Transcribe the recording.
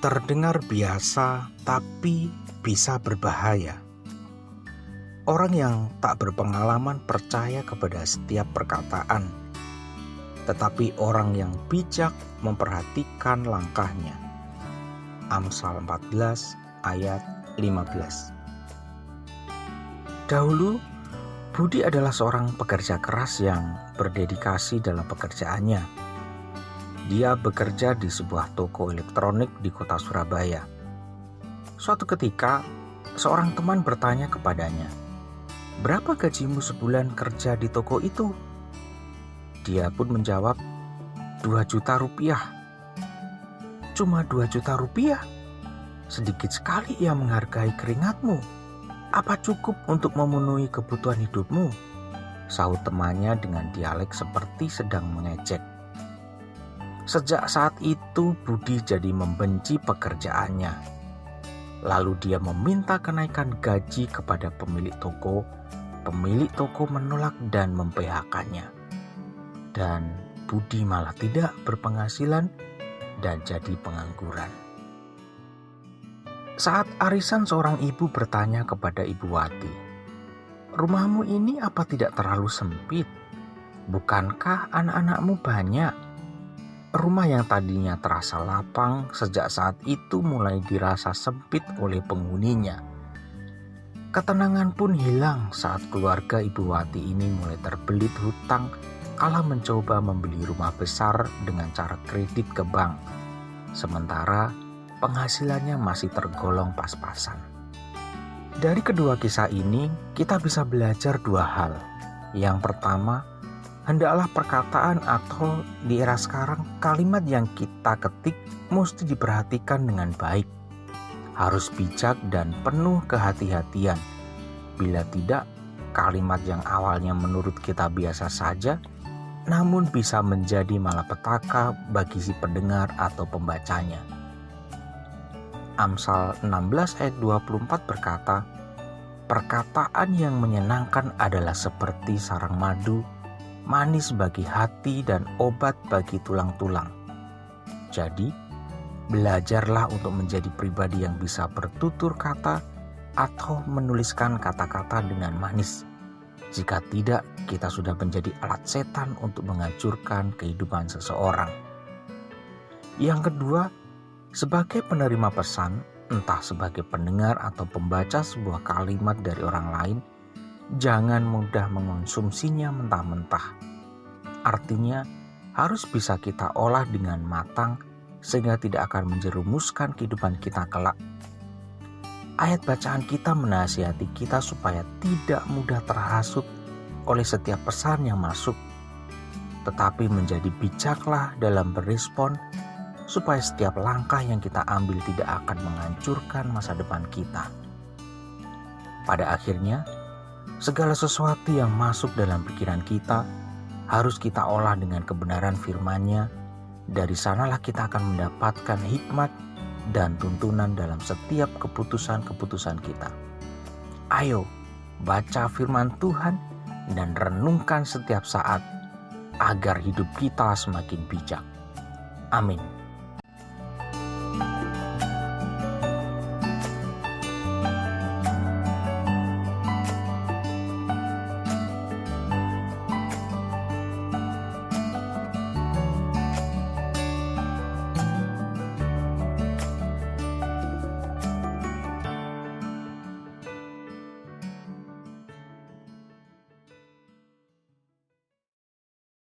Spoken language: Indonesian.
Terdengar biasa, tapi bisa berbahaya. Orang yang tak berpengalaman percaya kepada setiap perkataan, tetapi orang yang bijak memperhatikan langkahnya. Amsal 14 ayat 15. Dahulu, Budi adalah seorang pekerja keras yang berdedikasi dalam pekerjaannya. Dia bekerja di sebuah toko elektronik di kota Surabaya. Suatu ketika, seorang teman bertanya kepadanya, "Berapa gajimu sebulan kerja di toko itu?" Dia pun menjawab, 2 juta rupiah. "Cuma 2 juta rupiah? Sedikit sekali ia menghargai keringatmu. Apa cukup untuk memenuhi kebutuhan hidupmu?" Sahut temannya dengan dialek seperti sedang mengejek. Sejak saat itu Budi jadi membenci pekerjaannya. Lalu dia meminta kenaikan gaji kepada pemilik toko. Pemilik toko menolak dan mem-PHK-nya. Dan Budi malah tidak berpenghasilan dan jadi pengangguran. Saat arisan, seorang ibu bertanya kepada Ibu Wati, "Rumahmu ini apa tidak terlalu sempit? Bukankah anak-anakmu banyak?" Rumah yang tadinya terasa lapang sejak saat itu mulai dirasa sempit oleh penghuninya. Ketenangan pun hilang saat keluarga Ibu Wati ini mulai terbelit hutang kala mencoba membeli rumah besar dengan cara kredit ke bank. Sementara penghasilannya masih tergolong pas-pasan. Dari kedua kisah ini, kita bisa belajar 2 hal. Yang pertama, hendaklah perkataan atau di era sekarang kalimat yang kita ketik mesti diperhatikan dengan baik. Harus bijak dan penuh kehati-hatian. Bila tidak, kalimat yang awalnya menurut kita biasa saja, namun bisa menjadi malapetaka bagi si pendengar atau pembacanya. Amsal 16 ayat 24 berkata, "Perkataan yang menyenangkan adalah seperti sarang madu, manis bagi hati dan obat bagi tulang-tulang." Jadi, belajarlah untuk menjadi pribadi yang bisa bertutur kata atau menuliskan kata-kata dengan manis. Jika tidak, kita sudah menjadi alat setan untuk menghancurkan kehidupan seseorang. Yang kedua, sebagai penerima pesan, entah sebagai pendengar atau pembaca sebuah kalimat dari orang lain, jangan mudah mengonsumsinya mentah-mentah. Artinya, harus bisa kita olah dengan matang sehingga tidak akan menjerumuskan kehidupan kita kelak. Ayat bacaan kita menasihati kita supaya tidak mudah terhasut oleh setiap pesan yang masuk, tetapi menjadi bijaklah dalam berespon supaya setiap langkah yang kita ambil tidak akan menghancurkan masa depan kita. Pada akhirnya, segala sesuatu yang masuk dalam pikiran kita harus kita olah dengan kebenaran firman-Nya. Dari sanalah kita akan mendapatkan hikmat dan tuntunan dalam setiap keputusan-keputusan kita. Ayo, baca firman Tuhan dan renungkan setiap saat agar hidup kita semakin bijak. Amin.